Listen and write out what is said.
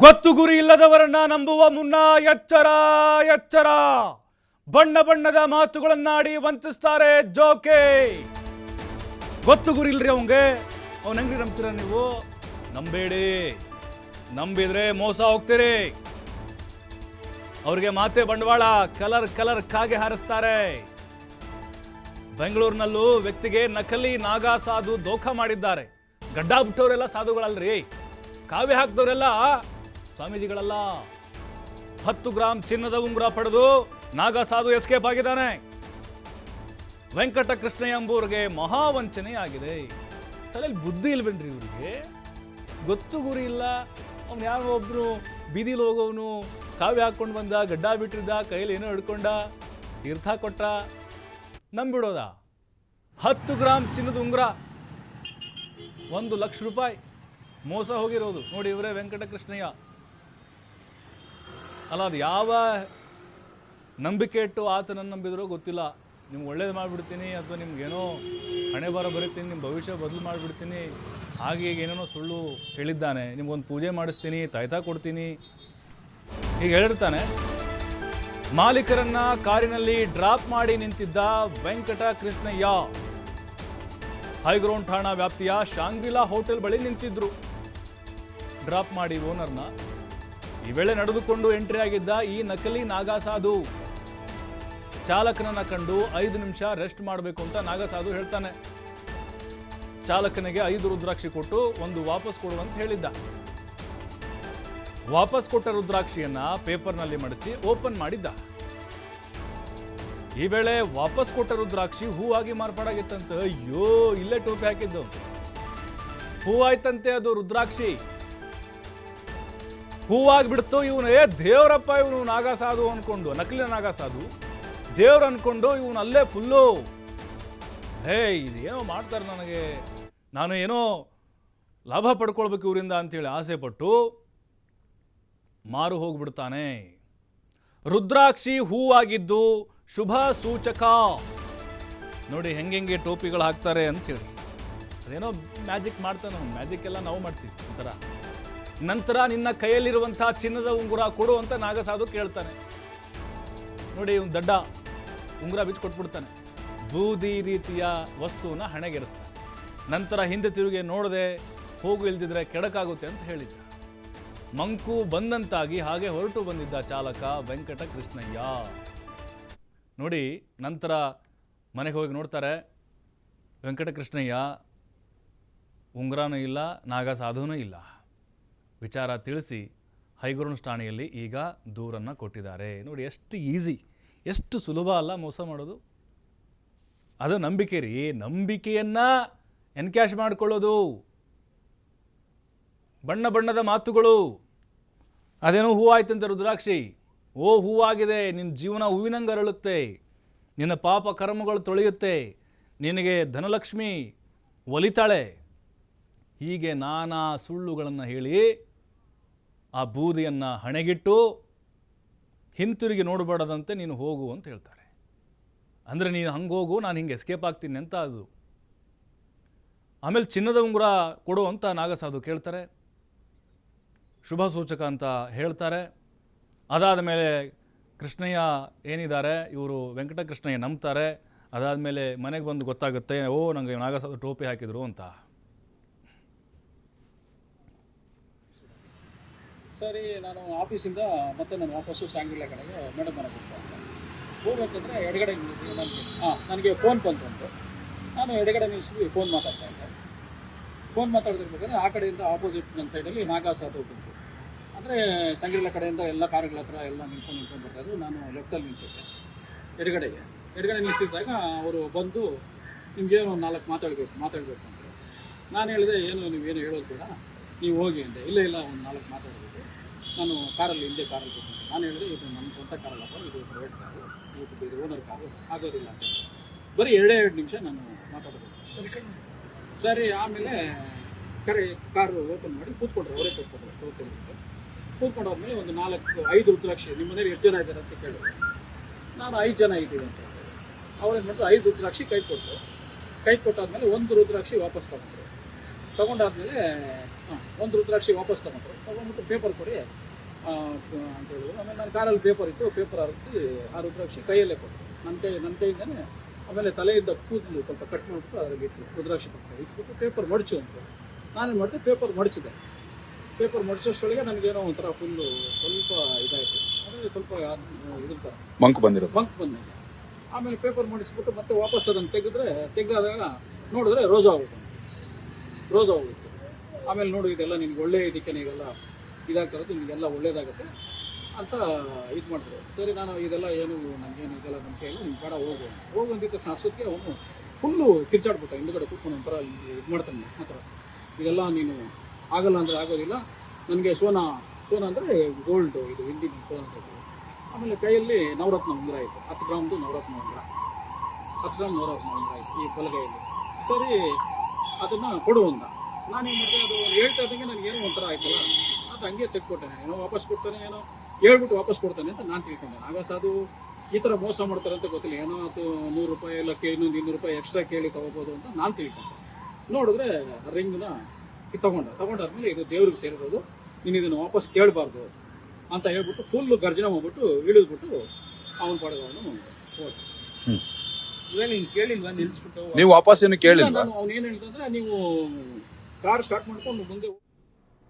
ಗೊತ್ತು ಗುರಿ ಇಲ್ಲದವರನ್ನ ನಂಬುವ ಮುನ್ನ ಎಚ್ಚರ ಎಚ್ಚರ. ಬಣ್ಣ ಬಣ್ಣದ ಮಾತುಗಳನ್ನಾಡಿ ವಂಚಿಸ್ತಾರೆ ಜೋಕೆ. ಗೊತ್ತು ಗುರಿ ಇಲ್ರಿ ಅವಂಗೆ, ಅವನ ಹೆಂಗ್ರಿ ನಂಬ್ತೀರ ನೀವು? ನಂಬೇಡಿ, ನಂಬಿದ್ರೆ ಮೋಸ ಹೋಗ್ತೀರಿ. ಅವ್ರಿಗೆ ಮಾತೆ ಬಂಡವಾಳ, ಕಲರ್ ಕಲರ್ ಕಾಗೆ ಹಾರಿಸ್ತಾರೆ. ಬೆಂಗಳೂರಿನಲ್ಲೂ ವ್ಯಕ್ತಿಗೆ ನಕಲಿ ನಾಗಾ ಸಾಧು ದೋಖ ಮಾಡಿದ್ದಾರೆ. ಗಡ್ಡ ಬಿಟ್ಟವರೆಲ್ಲ ಸಾಧುಗಳಲ್ರಿ, ಕಾವ್ಯ ಹಾಕಿದವರೆಲ್ಲ ಸ್ವಾಮೀಜಿಗಳಲ್ಲ. 10 ಗ್ರಾಂ ಚಿನ್ನದ ಉಂಗುರ ಪಡೆದು ನಾಗಾ ಸಾಧು ಎಸ್ಕೇಪ್ ಆಗಿದ್ದಾನೆ. ವೆಂಕಟ ಕೃಷ್ಣಯ್ಯ ಎಂಬುವರಿಗೆ ಮಹಾವಂಚನೆ ಆಗಿದೆ. ತಲೆಯಲ್ಲಿ ಬುದ್ಧಿ ಇಲ್ವೇನ್ರಿ ಇವ್ರಿಗೆ? ಗೊತ್ತು ಗುರಿ ಇಲ್ಲ. ಅವ್ನು ಯಾರೋ ಒಬ್ರು ಬೀದಿಲಿ ಹೋಗೋವನು ಕಾವ್ಯ ಹಾಕೊಂಡು ಬಂದ, ಗಡ್ಡ ಬಿಟ್ಟಿದ್ದ, ಕೈಯಲ್ಲಿ ಏನೋ ಹಿಡ್ಕೊಂಡ, ತೀರ್ಥ ಕೊಟ್ಟ, ನಂಬಿಡೋದ? 10 ಗ್ರಾಂ ಚಿನ್ನದ ಉಂಗುರ, 1 ಲಕ್ಷ ರೂಪಾಯಿ ಮೋಸ ಹೋಗಿರೋದು ನೋಡಿ ಇವರೇ ವೆಂಕಟ ಕೃಷ್ಣಯ್ಯ. ಅಲ್ಲ, ಅದು ಯಾವ ನಂಬಿಕೆ ಇಟ್ಟು ಆತನನ್ನು ನಂಬಿದ್ರೋ ಗೊತ್ತಿಲ್ಲ. ನಿಮ್ಗೆ ಒಳ್ಳೇದು ಮಾಡಿಬಿಡ್ತೀನಿ, ಅಥವಾ ನಿಮ್ಗೇನೋ ಹಣೆ ಬರ ಬರೀತೀನಿ, ನಿಮ್ಮ ಭವಿಷ್ಯ ಬದಲು ಮಾಡಿಬಿಡ್ತೀನಿ, ಹಾಗೆ ಈಗ ಏನೇನೋ ಸುಳ್ಳು ಹೇಳಿದ್ದಾನೆ. ನಿಮ್ಗೊಂದು ಪೂಜೆ ಮಾಡಿಸ್ತೀನಿ, ತಾಯ್ತಾ ಕೊಡ್ತೀನಿ, ಈಗ ಹೇಳಿರ್ತಾನೆ. ಮಾಲೀಕರನ್ನ ಕಾರಿನಲ್ಲಿ ಡ್ರಾಪ್ ಮಾಡಿ ನಿಂತಿದ್ದ ವೆಂಕಟ ಕೃಷ್ಣಯ್ಯ ಹೈಗ್ರೌಂಡ್ ಠಾಣಾ ವ್ಯಾಪ್ತಿಯ ಶಾಂಗ್ರಿಲಾ ಹೋಟೆಲ್ ಬಳಿ ನಿಂತಿದ್ರು. ಡ್ರಾಪ್ ಮಾಡಿ ಓನರ್ನ. ಈ ವೇಳೆ ನಡೆದುಕೊಂಡು ಎಂಟ್ರಿ ಆಗಿದ್ದ ಈ ನಕಲಿ ನಾಗಾ ಸಾಧು ಚಾಲಕನನ್ನ ಕಂಡು 5 ನಿಮಿಷ ರೆಸ್ಟ್ ಮಾಡಬೇಕು ಅಂತ ನಾಗಾ ಸಾಧು ಹೇಳ್ತಾನೆ. ಚಾಲಕನಿಗೆ 5 ರುದ್ರಾಕ್ಷಿ ಕೊಟ್ಟು 1 ವಾಪಸ್ ಕೊಡುವಂತ ಹೇಳಿದ್ದ. ವಾಪಸ್ ಕೊಟ್ಟ ರುದ್ರಾಕ್ಷಿಯನ್ನ ಪೇಪರ್ನಲ್ಲಿ ಮಡಚಿ ಓಪನ್ ಮಾಡಿದ್ದ. ಈ ವೇಳೆ ವಾಪಸ್ ಕೊಟ್ಟ ರುದ್ರಾಕ್ಷಿ ಹೂವಾಗಿ ಮಾರ್ಪಾಡಾಗಿತ್ತಂತೆ. ಅಯ್ಯೋ, ಇಲ್ಲೇ ಟೋಪಿ ಹಾಕಿದ್ದು ಹೂವಾಯ್ತಂತೆ. ಅದು ರುದ್ರಾಕ್ಷಿ ಹೂವಾಗಿಬಿಡ್ತು. ಇವನು ದೇವರಪ್ಪ, ಇವನು ನಾಗಾ ಸಾಧು ಅನ್ಕೊಂಡು, ನಕಲಿ ನಾಗಾ ಸಾಧು ದೇವ್ರು ಅನ್ಕೊಂಡು ಇವನು ಅಲ್ಲೇ ಫುಲ್ಲು ಇದೇನೋ ಮಾಡ್ತಾರೆ, ನನಗೆ ನಾನು ಏನೋ ಲಾಭ ಪಡ್ಕೊಳ್ಬೇಕು ಇವರಿಂದ ಅಂತೇಳಿ ಆಸೆ ಪಟ್ಟು ಮಾರು ಹೋಗ್ಬಿಡ್ತಾನೆ. ರುದ್ರಾಕ್ಷಿ ಹೂವಾಗಿದ್ದು ಶುಭ ಸೂಚಕ. ನೋಡಿ ಹೆಂಗೆ ಟೋಪಿಗಳು ಹಾಕ್ತಾರೆ ಅಂಥೇಳಿ. ಅದೇನೋ ಮ್ಯಾಜಿಕ್ ಮಾಡ್ತಾನೆ. ಮ್ಯಾಜಿಕ್ ಎಲ್ಲ ನಾವು ಮಾಡ್ತೀವಿ ಒಂಥರ. ನಂತರ ನಿನ್ನ ಕೈಯಲ್ಲಿರುವಂಥ ಚಿನ್ನದ ಉಂಗುರ ಕೊಡು ಅಂತ ನಾಗಾ ಸಾಧು ಕೇಳ್ತಾನೆ. ನೋಡಿ ಇವನು ದಡ್ಡ ಉಂಗುರ ಬಿಚ್ಕೊಟ್ಬಿಡ್ತಾನೆ. ಬೂದಿ ರೀತಿಯ ವಸ್ತುವನ್ನ ಹಣೆಗೆರೆಸ್ತಾನೆ. ನಂತರ ಹಿಂದೆ ತಿರುಗಿ ನೋಡದೆ ಹೋಗು, ಇಲ್ದಿದ್ರೆ ಕೆಡಕಾಗುತ್ತೆ ಅಂತ ಹೇಳಿದ್ದ. ಮಂಕು ಬಂದಂತಾಗಿ ಹಾಗೆ ಹೊರಟು ಬಂದಿದ್ದ ಚಾಲಕ ವೆಂಕಟ ಕೃಷ್ಣಯ್ಯ. ನೋಡಿ ನಂತರ ಮನೆಗೆ ಹೋಗಿ ನೋಡ್ತಾರೆ, ವೆಂಕಟ ಕೃಷ್ಣಯ್ಯ ಉಂಗುರನೂ ಇಲ್ಲ, ನಾಗಾ ಸಾಧುನೂ ಇಲ್ಲ. ವಿಚಾರ ತಿಳಿಸಿ ಹೈಗ್ರೌಂಡ್ ಠಾಣೆಯಲ್ಲಿ ಈಗ ದೂರನ್ನು ಕೊಟ್ಟಿದ್ದಾರೆ. ನೋಡಿ ಎಷ್ಟು ಈಸಿ, ಎಷ್ಟು ಸುಲಭ ಅಲ್ಲ ಮೋಸ ಮಾಡೋದು. ಅದು ನಂಬಿಕೆ ರೀ. ನಂಬಿಕೆಯನ್ನ ಎನ್ಕ್ಯಾಶ್ ಮಾಡಿಕೊಳ್ಳೋದು, ಬಣ್ಣ ಬಣ್ಣದ ಮಾತುಗಳು. ಅದೇನೋ ಹೂವಾಯ್ತಂತೆ ರುದ್ರಾಕ್ಷಿ. ಓ, ಹೂವಾಗಿದೆ, ನಿನ್ನ ಜೀವನ ಹೂವಿನಂಗೆ ಅರಳುತ್ತೆ, ನಿನ್ನ ಪಾಪ ಕರ್ಮಗಳು ತೊಳೆಯುತ್ತೆ, ನಿನಗೆ ಧನಲಕ್ಷ್ಮಿ ಒಲಿತಾಳೆ, ಹೀಗೆ ನಾನಾ ಸುಳ್ಳುಗಳನ್ನು ಹೇಳಿ ಆ ಬೂದಿಯನ್ನು ಹಣೆಗಿಟ್ಟು ಹಿಂತಿರುಗಿ ನೋಡಬಾರ್ದಂತೆ ನೀನು ಹೋಗು ಅಂತ ಹೇಳ್ತಾರೆ. ಅಂದರೆ ನೀನು ಹಂಗೆ ಹೋಗು, ನಾನು ಹಿಂಗೆ ಎಸ್ಕೇಪ್ ಆಗ್ತೀನಿ ಅಂತ ಅದು. ಆಮೇಲೆ ಚಿನ್ನದ ಉಂಗುರ ಕೊಡು ಅಂತ ನಾಗಾ ಸಾಧು ಕೇಳ್ತಾರೆ. ಶುಭ ಸೂಚಕ ಅಂತ ಹೇಳ್ತಾರೆ. ಅದಾದ ಮೇಲೆ ಕೃಷ್ಣಯ್ಯ ಏನಿದ್ದಾರೆ ಇವರು ವೆಂಕಟ ಕೃಷ್ಣಯ್ಯ ನಂಬ್ತಾರೆ. ಅದಾದಮೇಲೆ ಮನೆಗೆ ಬಂದು ಗೊತ್ತಾಗುತ್ತೆ, ಓ ನನಗೆ ನಾಗಾ ಸಾಧು ಟೋಪಿ ಹಾಕಿದ್ರು ಅಂತ. ಸರಿ, ನಾನು ಆಫೀಸಿಂದ ಮತ್ತೆ ನಾನು ವಾಪಸ್ಸು ಶಾಂಗ್ರಿಲಾ ಕಡೆಗೆ ಮೇಡಮ್ ಮನೆಗೆ ಹೋಗ್ಬೇಕಂದ್ರೆ ಎಡಗಡೆ ನನಗೆ ಫೋನ್ ಬಂತು. ನಾನು ಎಡಗಡೆ ನಿಲ್ಲಿಸಿ ಫೋನ್ ಮಾತಾಡ್ತಾ ಇದ್ದೆ. ಫೋನ್ ಮಾತಾಡ್ತಿರ್ಬೇಕಾದ್ರೆ ಆ ಕಡೆಯಿಂದ ಆಪೋಸಿಟ್ ನನ್ನ ಸೈಡಲ್ಲಿ ನಾಗಾ ಸಾಧು ಬಂತು. ಅಂದರೆ ಶಾಂಗ್ರಿಲಾ ಕಡೆಯಿಂದ ಎಲ್ಲ ಕಾರುಗಳ ಹತ್ರ ಎಲ್ಲ ನಿಂತ್ಕೊಂಡು ಬರ್ತಾಯಿದ್ರು. ನಾನು ಲೆಫ್ಟಲ್ಲಿ ನಿಲ್ಸಿದ್ದೆ. ಎಡಗಡೆ ನಿಲ್ಸಿದ್ದಾಗ ಅವರು ಬಂದು ನಿಮ್ಗೇನು 4 ಮಾತಾಡಬೇಕು ಅಂತ. ನಾನು ಹೇಳಿದೆ, ನೀವೇನು ಹೇಳೋದು ಬೇಡ, ನೀವು ಹೋಗಿ ಅಂದೆ. ಇಲ್ಲ ಒಂದು 4 ಮಾತಾಡಬೇಕು, ನಾನು ಕಾರಲ್ಲಿ ಕೂತ್ಕೊಂಡೆ. ನಾನು ಹೇಳಿದೆ, ಇದು ನನ್ನ ಸ್ವಂತ ಕಾರಲ್ಲಪ್ಪ, ಇದು ಪ್ರೈವೇಟ್ ಕಾರು, ಇದು ಓನರ್ ಕಾರು, ಆಗೋದಿಲ್ಲ ಅಂತ. ಬರೀ 2 ನಿಮಿಷ ನಾನು ಮಾತಾಡಬೇಕು. ಸರಿ, ಆಮೇಲೆ ಕಾರು ಓಪನ್ ಮಾಡಿ ಕೂತ್ಕೊಂಡ್ರು. ಅವರೇ ಕೂತ್ಕೊಂಡಾದ್ಮೇಲೆ ಒಂದು 4-5 ರುದ್ರಾಕ್ಷಿ, ನಿಮ್ಮ ಮನೇಲಿ ಎಷ್ಟು ಜನ ಇದ್ದಾರೆ ಅಂತ ಕೇಳಿದ್ರು. ನಾನು 5 ಜನ ಇದ್ದೀವಿ ಅಂತ ಹೇಳಿದೆ. ಅವ್ರೇನು ಮಾಡಿದ್ರು, 5 ರುದ್ರಾಕ್ಷಿ ಕೈ ಕೊಟ್ಟರು. ಕೈ ಕೊಟ್ಟಾದ್ಮೇಲೆ 1 ರುದ್ರಾಕ್ಷಿ ವಾಪಸ್ ತಗೊಂಡ್ರು. ತಗೊಂಡಾದ್ಮೇಲೆ ಒಂದು ರುದ್ರಾಕ್ಷಿ ವಾಪಸ್ ತಗೊಂಡ್ಬಿಟ್ಟು ಪೇಪರ್ ಕೊಡಿ ಅಂತ ಹೇಳಿದ್ರು. ಆಮೇಲೆ ನನ್ನ ಕಾರಲ್ಲಿ ಪೇಪರ್ ಇತ್ತು, ಪೇಪರ್ ಹರಿದು ಆ ರುದ್ರಾಕ್ಷಿ ಕೈಯಲ್ಲೇ ಕೊಟ್ಟರು. ನನ್ನ ಕೈಯಿಂದನೇ. ಆಮೇಲೆ ತಲೆಯಿಂದ ಕೂದಲು ಸ್ವಲ್ಪ ಕಟ್ ಮಾಡಿಬಿಟ್ಟು ಅದರಲ್ಲಿ ಇಟ್ಟು ರುದ್ರಾಕ್ಷಿ ಪಕ್ಕ ಇಟ್ಬಿಟ್ಟು ಪೇಪರ್ ಮಡಚು ಅಂತ ನಾನೇನು ಮಾಡಿದೆ, ಪೇಪರ್ ಮಡಚಿದೆ. ಪೇಪರ್ ಮಡಚೋಷ್ಟೊಳಗೆ ನನಗೇನೋ ಒಂಥರ ಫುಲ್ಲು ಸ್ವಲ್ಪ ಇದಾಯಿತು, ಅಂದರೆ ಸ್ವಲ್ಪ ಇದ್ರ ಥರ ಬಂಕ್ ಬಂದಿದೆ. ಆಮೇಲೆ ಪೇಪರ್ ಮಡಿಸ್ಬಿಟ್ಟು ಮತ್ತೆ ವಾಪಸ್ ಅದನ್ನು ತೆಗೆದಾಗ ನೋಡಿದ್ರೆ ರೋಜಾ ಹೋಗಿತ್ತು. ಆಮೇಲೆ ನೋಡು ಇದೆಲ್ಲ ನಿನ್ಗೆ ಒಳ್ಳೆ ಇದಕ್ಕೆ ನೀವೆಲ್ಲ ಇದಾಗ್ತಿರೋದು, ನಿಮಗೆಲ್ಲ ಒಳ್ಳೇದಾಗುತ್ತೆ ಅಂತ ಇದು ಮಾಡಿದ್ರು. ಸರಿ, ನಾನು ಇದೆಲ್ಲ ಏನು ನನಗೇನು ಇದೆಲ್ಲ ನಮ್ಮ ಕೈಯಲ್ಲಿ ನಿಮ್ಗೆ ಬೇಡ ಹೋಗು ಅಂದಿದ್ದ ತಕ್ಷಣ ಅಷ್ಟೊತ್ತಿಗೆ ಅವನು ಫುಲ್ಲು ಕಿರ್ಚಾಡ್ಬಿಟ್ಟ. ಹಿಂದುಗಡೆ ಕೂತ್ಕೊಂಡು ಒಂಥರ ಇದು ಮಾಡ್ತಾನೆ ಆ ಥರ. ಇದೆಲ್ಲ ನೀನು ಆಗಲ್ಲ ಅಂದರೆ ಆಗೋದಿಲ್ಲ, ನನಗೆ ಸೋನಾ ಅಂದರೆ ಗೋಲ್ಡು, ಇದು ಇಂಡಿಯನ್ ಸೋನಾ ಅಂತ. ಆಮೇಲೆ ಕೈಯಲ್ಲಿ ನವರತ್ನ ಉಂಗುರ ಆಯಿತು, 10 ಗ್ರಾಮ್ದು ನವರತ್ನ ಉಂಗುರ, 10 ಗ್ರಾಮ್ ನವರತ್ನ ಉಂಗುರ ಆಯಿತು ಈ ಬಲಗೈಯಲ್ಲಿ. ಸರಿ, ಅದನ್ನು ಕೊಡು ಅಂದ. ನಾನೇನು ಮಾಡಿದೆ, ಅದು ಹೇಳ್ತಾ ಇದ್ದಂಗೆ ನನಗೇನೋ ಒಂಥರ ಆಯ್ತಲ್ಲ, ಅದು ಹಂಗೆ ತೆಗೆದುಕೊಟ್ಟೆ. ಏನೋ ವಾಪಸ್ ಕೊಡ್ತಾನೆ, ಏನೋ ಹೇಳ್ಬಿಟ್ಟು ವಾಪಸ್ ಕೊಡ್ತಾನೆ ಅಂತ ನಾನು ತಿಳ್ಕೊಂಡೆ. ಆಗ ಅದು ಈ ಥರ ಮೋಸ ಮಾಡ್ತಾರೆ ಅಂತ ಗೊತ್ತಿಲ್ಲ. ಏನೋ ಅದು 100 ರೂಪಾಯಿ ಎಲ್ಲ ಇನ್ನೊಂದು 200 ರೂಪಾಯಿ ಎಕ್ಸ್ಟ್ರಾ ಕೇಳಿ ತೊಗೋಬೋದು ಅಂತ ನಾನು ತಿಳ್ಕೊಂಡೆ. ನೋಡಿದ್ರೆ ರಿಂಗ್ನ ತಗೊಂಡಾದ್ಮೇಲೆ ಇದು ದೇವ್ರಿಗೆ ಸೇರಿರೋದು, ನೀನು ಇದನ್ನು ವಾಪಸ್ ಕೇಳಬಾರ್ದು ಅಂತ ಹೇಳ್ಬಿಟ್ಟು ಫುಲ್ಲು ಗರ್ಜನೆ ಮಾಡ್ಬಿಟ್ಟು ಇಳಿದ್ಬಿಟ್ಟು ಅವನ ಪಡೆದ ಅವನು ಹೋದ. ನೀವು ವಾಪಸ್ ಏನು ಕೇಳಿಲ್ಲ? ನಾನು ಅವನೇನು ಹೇಳ್ತಂದ್ರೆ, ನೀವು ಕಾರ್ ಸ್ಟಾರ್ಟ್ ಮಾಡ್ಕೊಂಡು ಮುಂದೆ